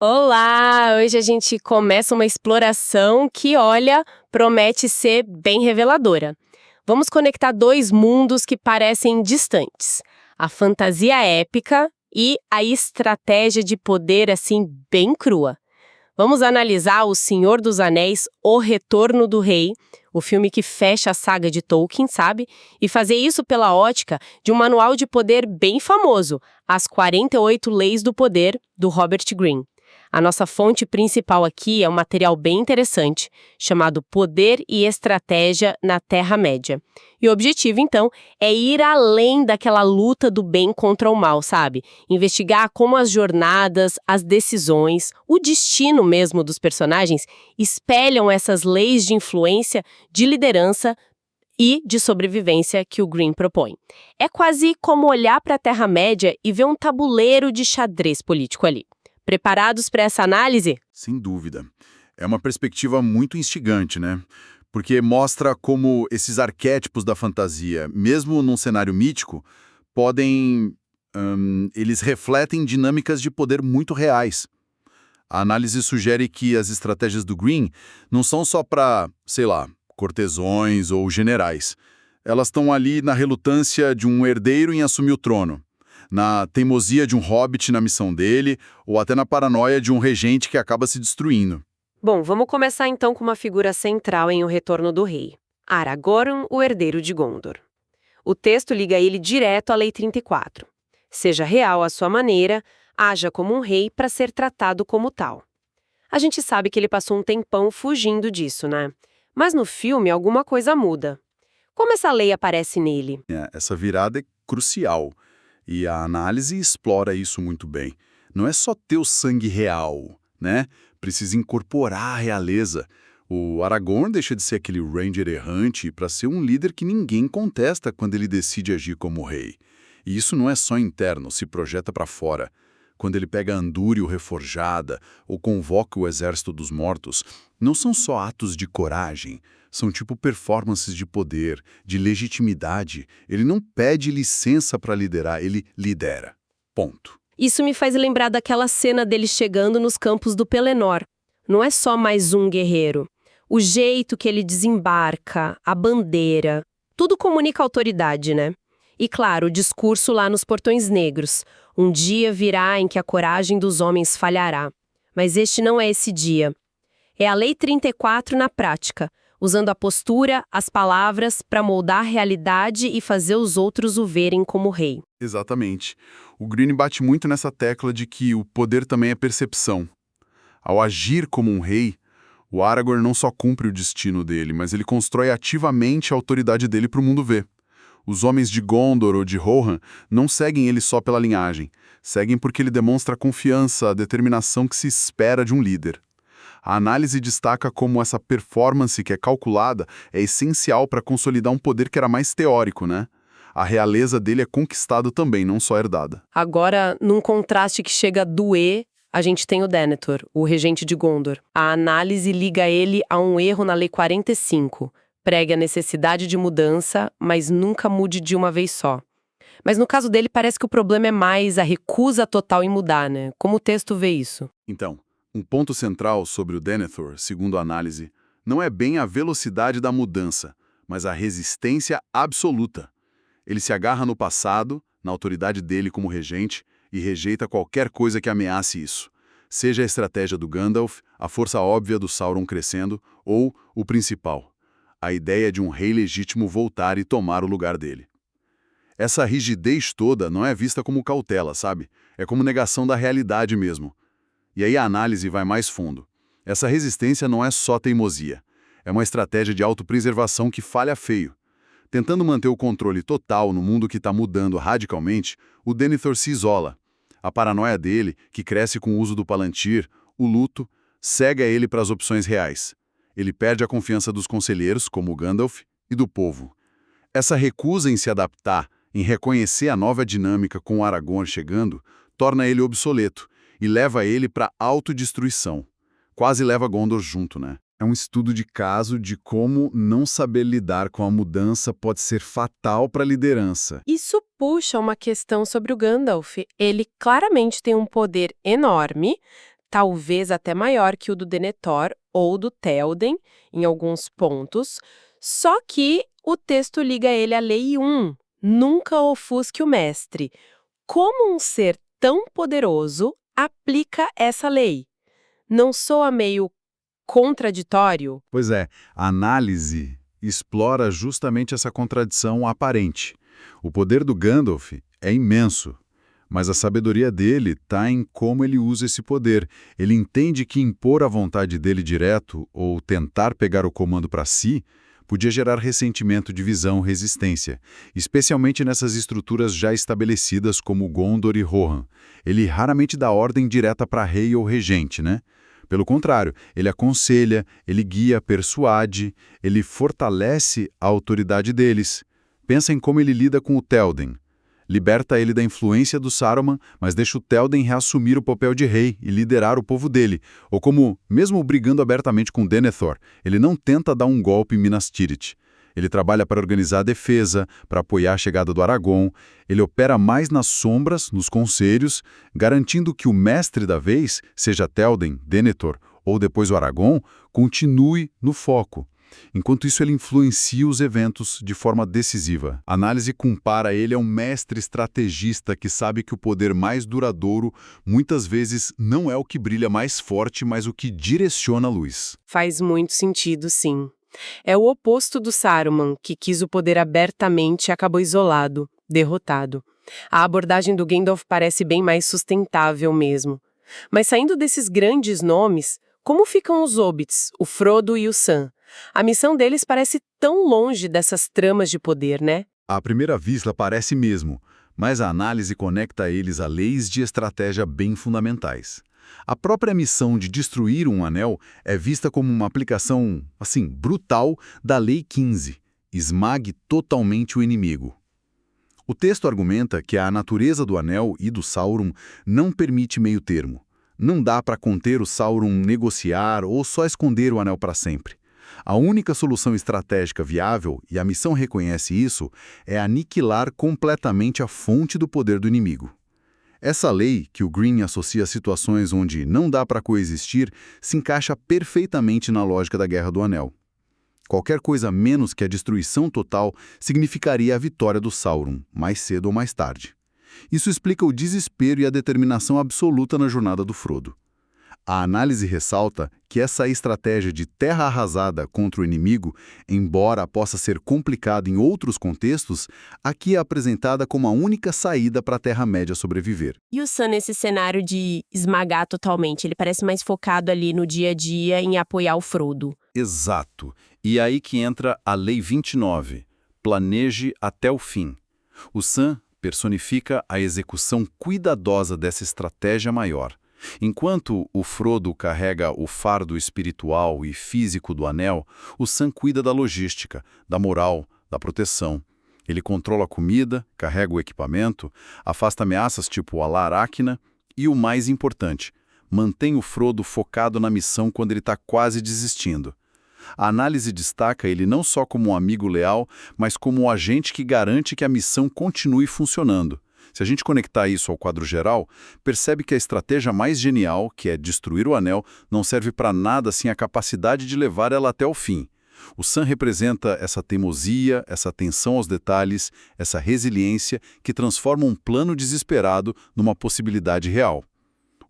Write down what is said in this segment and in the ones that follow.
Olá! Hoje a gente começa uma exploração que, olha, promete ser bem reveladora. Vamos conectar dois mundos que parecem distantes: a fantasia épica e a estratégia de poder, assim, bem crua. Vamos analisar O Senhor dos Anéis, O Retorno do Rei, o filme que fecha a saga de Tolkien, sabe? E fazer isso pela ótica de um manual de poder bem famoso, As 48 Leis do Poder, do Robert Greene. A nossa fonte principal aqui é um material bem interessante, chamado Poder e Estratégia na Terra-média. E o objetivo, então, é ir além daquela luta do bem contra o mal, sabe? Investigar como as jornadas, as decisões, o destino mesmo dos personagens espelham essas leis de influência, de liderança e de sobrevivência que o Greene propõe. É quase como olhar para a Terra-média e ver um tabuleiro de xadrez político ali. Preparados para essa análise? Sem dúvida. É uma perspectiva muito instigante, né? Porque mostra como esses arquétipos da fantasia, mesmo num cenário mítico, podem. Eles refletem dinâmicas de poder muito reais. A análise sugere que as estratégias do Greene não são só para, sei lá, cortesões ou generais. Elas estão ali na relutância de um herdeiro em assumir o trono, na teimosia de um hobbit na missão dele, ou até na paranoia de um regente que acaba se destruindo. Bom, vamos começar então com uma figura central em O Retorno do Rei: Aragorn, o herdeiro de Gondor. O texto liga ele direto à Lei 34. Seja real à sua maneira, haja como um rei para ser tratado como tal. A gente sabe que ele passou um tempão fugindo disso, né? Mas no filme alguma coisa muda. Como essa lei aparece nele? Essa virada é crucial, e a análise explora isso muito bem. Não é só ter o sangue real, né? Precisa incorporar a realeza. O Aragorn deixa de ser aquele ranger errante para ser um líder que ninguém contesta quando ele decide agir como rei. E isso não é só interno, se projeta para fora. Quando ele pega Andúril reforjada ou convoca o exército dos mortos, não são só atos de coragem, são tipo performances de poder, de legitimidade. Ele não pede licença para liderar, ele lidera. Ponto. Isso me faz lembrar daquela cena dele chegando nos campos do Pelennor. Não é só mais um guerreiro. O jeito que ele desembarca, a bandeira, tudo comunica autoridade, né? E claro, o discurso lá nos Portões Negros. Um dia virá em que a coragem dos homens falhará. Mas este não é esse dia. É a Lei 34 na prática, usando a postura, as palavras para moldar a realidade e fazer os outros o verem como rei. Exatamente. O Greene bate muito nessa tecla de que o poder também é percepção. Ao agir como um rei, o Aragorn não só cumpre o destino dele, mas ele constrói ativamente a autoridade dele para o mundo ver. Os homens de Gondor ou de Rohan não seguem ele só pela linhagem, seguem porque ele demonstra a confiança, a determinação que se espera de um líder. A análise destaca como essa performance que é calculada é essencial para consolidar um poder que era mais teórico, né? A realeza dele é conquistada também, não só herdada. Agora, num contraste que chega a doer, a gente tem o Denethor, o regente de Gondor. A análise liga ele a um erro na Lei 45. Pregue a necessidade de mudança, mas nunca mude de uma vez só. Mas no caso dele parece que o problema é mais a recusa total em mudar, né? Como o texto vê isso? Então, um ponto central sobre o Denethor, segundo a análise, não é bem a velocidade da mudança, mas a resistência absoluta. Ele se agarra no passado, na autoridade dele como regente, e rejeita qualquer coisa que ameace isso. Seja a estratégia do Gandalf, a força óbvia do Sauron crescendo, ou, o principal, a ideia de um rei legítimo voltar e tomar o lugar dele. Essa rigidez toda não é vista como cautela, sabe? É como negação da realidade mesmo. E aí a análise vai mais fundo. Essa resistência não é só teimosia. É uma estratégia de autopreservação que falha feio. Tentando manter o controle total no mundo que está mudando radicalmente, o Denethor se isola. A paranoia dele, que cresce com o uso do Palantir, o luto, cega ele para as opções reais. Ele perde a confiança dos conselheiros, como o Gandalf, e do povo. Essa recusa em se adaptar, em reconhecer a nova dinâmica com o Aragorn chegando, torna ele obsoleto e leva ele para a autodestruição. Quase leva Gondor junto, né? É um estudo de caso de como não saber lidar com a mudança pode ser fatal para a liderança. Isso puxa uma questão sobre o Gandalf. Ele claramente tem um poder enorme, talvez até maior que o do Denethor ou do Théoden, em alguns pontos, só que o texto liga ele à Lei 1, nunca ofusque o mestre. Como um ser tão poderoso aplica essa lei? Não soa meio contraditório? Pois é, a análise explora justamente essa contradição aparente. O poder do Gandalf é imenso, mas a sabedoria dele está em como ele usa esse poder. Ele entende que impor a vontade dele direto ou tentar pegar o comando para si podia gerar ressentimento, divisão, resistência, especialmente nessas estruturas já estabelecidas como Gondor e Rohan. Ele raramente dá ordem direta para rei ou regente, né? Pelo contrário, ele aconselha, ele guia, persuade, ele fortalece a autoridade deles. Pensa em como ele lida com o Théoden. Liberta ele da influência do Saruman, mas deixa o Théoden reassumir o papel de rei e liderar o povo dele. Ou como, mesmo brigando abertamente com Denethor, ele não tenta dar um golpe em Minas Tirith. Ele trabalha para organizar a defesa, para apoiar a chegada do Aragorn. Ele opera mais nas sombras, nos conselhos, garantindo que o mestre da vez, seja Théoden, Denethor ou depois o Aragorn, continue no foco. Enquanto isso, ele influencia os eventos de forma decisiva. A análise compara ele a um mestre estrategista que sabe que o poder mais duradouro muitas vezes não é o que brilha mais forte, mas o que direciona a luz. Faz muito sentido, sim. É o oposto do Saruman, que quis o poder abertamente e acabou isolado, derrotado. A abordagem do Gandalf parece bem mais sustentável mesmo. Mas saindo desses grandes nomes, como ficam os hobbits, o Frodo e o Sam? A missão deles parece tão longe dessas tramas de poder, né? À primeira vista parece mesmo, mas a análise conecta eles a leis de estratégia bem fundamentais. A própria missão de destruir um anel é vista como uma aplicação, assim, brutal da Lei 15. Esmague totalmente o inimigo. O texto argumenta que a natureza do anel e do Sauron não permite meio termo. Não dá para conter o Sauron, negociar ou só esconder o anel para sempre. A única solução estratégica viável, e a missão reconhece isso, é aniquilar completamente a fonte do poder do inimigo. Essa lei, que o Green associa a situações onde não dá para coexistir, se encaixa perfeitamente na lógica da Guerra do Anel. Qualquer coisa menos que a destruição total significaria a vitória do Sauron, mais cedo ou mais tarde. Isso explica o desespero e a determinação absoluta na jornada do Frodo. A análise ressalta que essa estratégia de terra arrasada contra o inimigo, embora possa ser complicada em outros contextos, aqui é apresentada como a única saída para a Terra-média sobreviver. E o Sam nesse cenário de esmagar totalmente, ele parece mais focado ali no dia a dia em apoiar o Frodo. Exato. E aí que entra a Lei 29. Planeje até o fim. O Sam personifica a execução cuidadosa dessa estratégia maior. Enquanto o Frodo carrega o fardo espiritual e físico do anel, o Sam cuida da logística, da moral, da proteção. Ele controla a comida, carrega o equipamento, afasta ameaças tipo a Aracna e, o mais importante, mantém o Frodo focado na missão quando ele está quase desistindo. A análise destaca ele não só como um amigo leal, mas como um agente que garante que a missão continue funcionando. Se a gente conectar isso ao quadro geral, percebe que a estratégia mais genial, que é destruir o anel, não serve para nada sem a capacidade de levar ela até o fim. O Sam representa essa teimosia, essa atenção aos detalhes, essa resiliência que transforma um plano desesperado numa possibilidade real.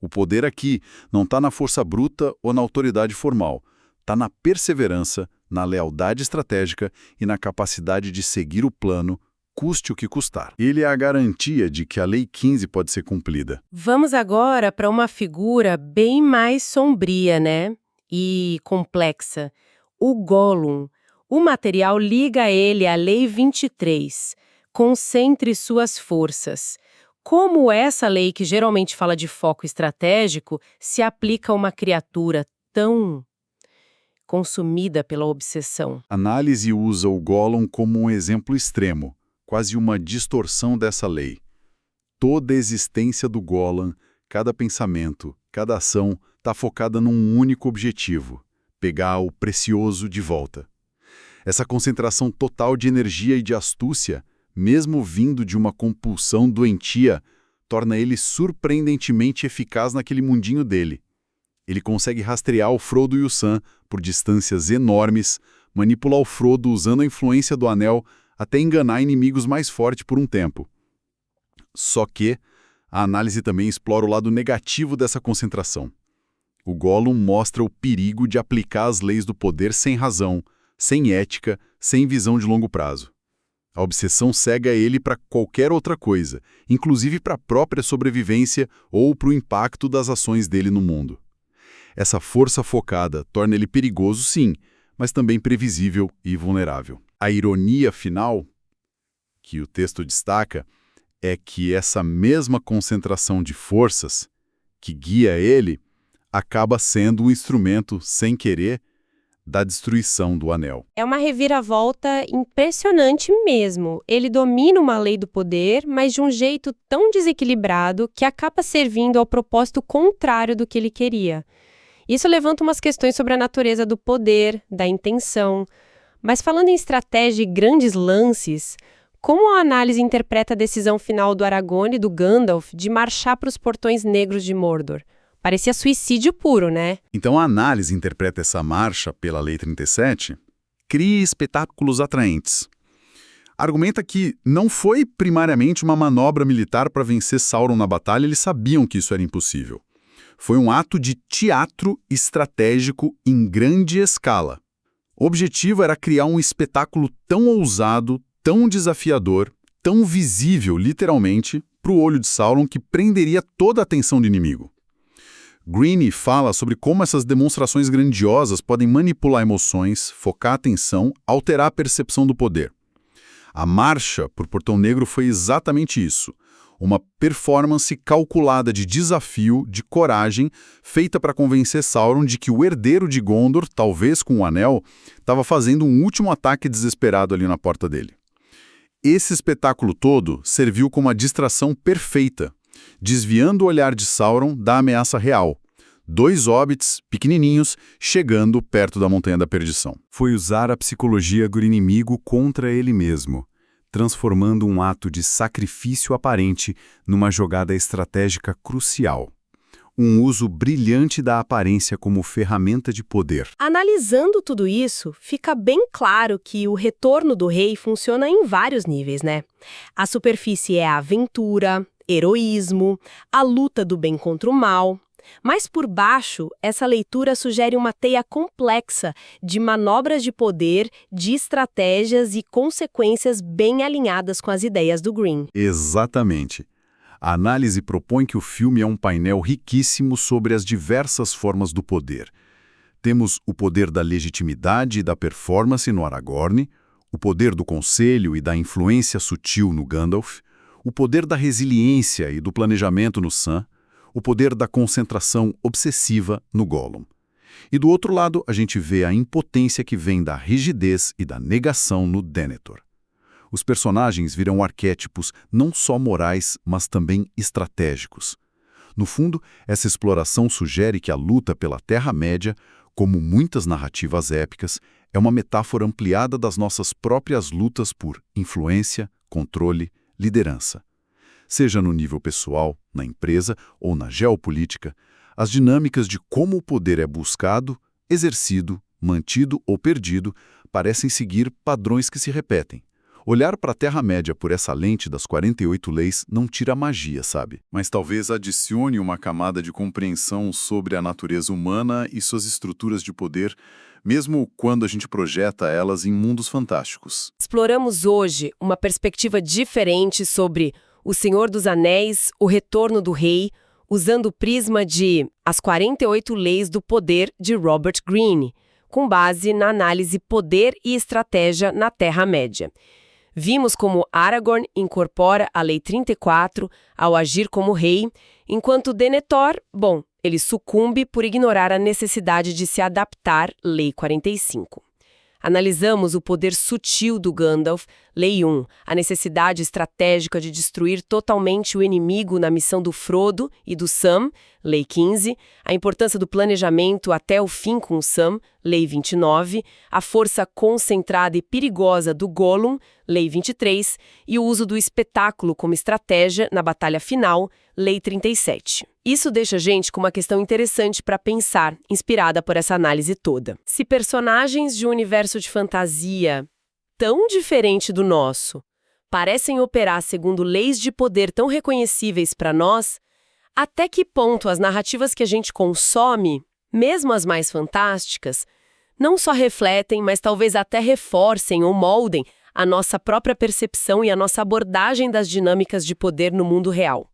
O poder aqui não está na força bruta ou na autoridade formal, está na perseverança, na lealdade estratégica e na capacidade de seguir o plano, custe o que custar. Ele é a garantia de que a Lei 15 pode ser cumprida. Vamos agora para uma figura bem mais sombria, né? E complexa. O Gollum. O material liga ele à Lei 23. Concentre suas forças. Como essa lei, que geralmente fala de foco estratégico, se aplica a uma criatura tão consumida pela obsessão? A análise usa o Gollum como um exemplo extremo, quase uma distorção dessa lei. Toda a existência do Gollum, cada pensamento, cada ação, está focada num único objetivo: pegar o precioso de volta. Essa concentração total de energia e de astúcia, mesmo vindo de uma compulsão doentia, torna ele surpreendentemente eficaz naquele mundinho dele. Ele consegue rastrear o Frodo e o Sam por distâncias enormes, manipular o Frodo usando a influência do Anel até enganar inimigos mais fortes por um tempo. Só que a análise também explora o lado negativo dessa concentração. O Gollum mostra o perigo de aplicar as leis do poder sem razão, sem ética, sem visão de longo prazo. A obsessão cega ele para qualquer outra coisa, inclusive para a própria sobrevivência ou para o impacto das ações dele no mundo. Essa força focada torna ele perigoso, sim, mas também previsível e vulnerável. A ironia final, que o texto destaca, é que essa mesma concentração de forças que guia ele acaba sendo um instrumento, sem querer, da destruição do Anel. É uma reviravolta impressionante mesmo. Ele domina uma lei do poder, mas de um jeito tão desequilibrado que acaba servindo ao propósito contrário do que ele queria. Isso levanta umas questões sobre a natureza do poder, da intenção. Mas falando em estratégia e grandes lances, como a análise interpreta a decisão final do Aragorn e do Gandalf de marchar para os Portões Negros de Mordor? Parecia suicídio puro, né? Então a análise interpreta essa marcha pela Lei 37, cria espetáculos atraentes. Argumenta que não foi primariamente uma manobra militar para vencer Sauron na batalha, eles sabiam que isso era impossível. Foi um ato de teatro estratégico em grande escala. O objetivo era criar um espetáculo tão ousado, tão desafiador, tão visível, literalmente, para o olho de Sauron que prenderia toda a atenção do inimigo. Greene fala sobre como essas demonstrações grandiosas podem manipular emoções, focar a atenção, alterar a percepção do poder. A marcha por Portão Negro foi exatamente isso. Uma performance calculada de desafio, de coragem, feita para convencer Sauron de que o herdeiro de Gondor, talvez com o Anel, estava fazendo um último ataque desesperado ali na porta dele. Esse espetáculo todo serviu como a distração perfeita, desviando o olhar de Sauron da ameaça real. 2 hobbits, pequenininhos, chegando perto da Montanha da Perdição. Foi usar a psicologia do inimigo contra ele mesmo, transformando um ato de sacrifício aparente numa jogada estratégica crucial. Um uso brilhante da aparência como ferramenta de poder. Analisando tudo isso, fica bem claro que o retorno do rei funciona em vários níveis, né? A superfície é a aventura, heroísmo, a luta do bem contra o mal. Mas por baixo, essa leitura sugere uma teia complexa de manobras de poder, de estratégias e consequências bem alinhadas com as ideias do Greene. Exatamente. A análise propõe que o filme é um painel riquíssimo sobre as diversas formas do poder. Temos o poder da legitimidade e da performance no Aragorn, o poder do conselho e da influência sutil no Gandalf, o poder da resiliência e do planejamento no Sam, o poder da concentração obsessiva no Gollum. E do outro lado, a gente vê a impotência que vem da rigidez e da negação no Denethor. Os personagens viram arquétipos não só morais, mas também estratégicos. No fundo, essa exploração sugere que a luta pela Terra-média, como muitas narrativas épicas, é uma metáfora ampliada das nossas próprias lutas por influência, controle, liderança. Seja no nível pessoal, na empresa ou na geopolítica, as dinâmicas de como o poder é buscado, exercido, mantido ou perdido parecem seguir padrões que se repetem. Olhar para a Terra-média por essa lente das 48 leis não tira a magia, sabe? Mas talvez adicione uma camada de compreensão sobre a natureza humana e suas estruturas de poder, mesmo quando a gente projeta elas em mundos fantásticos. Exploramos hoje uma perspectiva diferente sobre O Senhor dos Anéis, O Retorno do Rei, usando o prisma de As 48 Leis do Poder de Robert Greene, com base na análise Poder e Estratégia na Terra-média. Vimos como Aragorn incorpora a Lei 34 ao agir como rei, enquanto Denethor, ele sucumbe por ignorar a necessidade de se adaptar, Lei 45. Analisamos o poder sutil do Gandalf, Lei 1, a necessidade estratégica de destruir totalmente o inimigo na missão do Frodo e do Sam, Lei 15, a importância do planejamento até o fim com o Sam, Lei 29, a força concentrada e perigosa do Gollum, Lei 23, e o uso do espetáculo como estratégia na batalha final, Lei 37. Isso deixa a gente com uma questão interessante para pensar, inspirada por essa análise toda. Se personagens de um universo de fantasia tão diferente do nosso parecem operar segundo leis de poder tão reconhecíveis para nós, até que ponto as narrativas que a gente consome, mesmo as mais fantásticas, não só refletem, mas talvez até reforcem ou moldem a nossa própria percepção e a nossa abordagem das dinâmicas de poder no mundo real?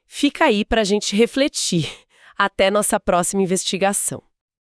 Fica aí para a gente refletir. Até nossa próxima investigação.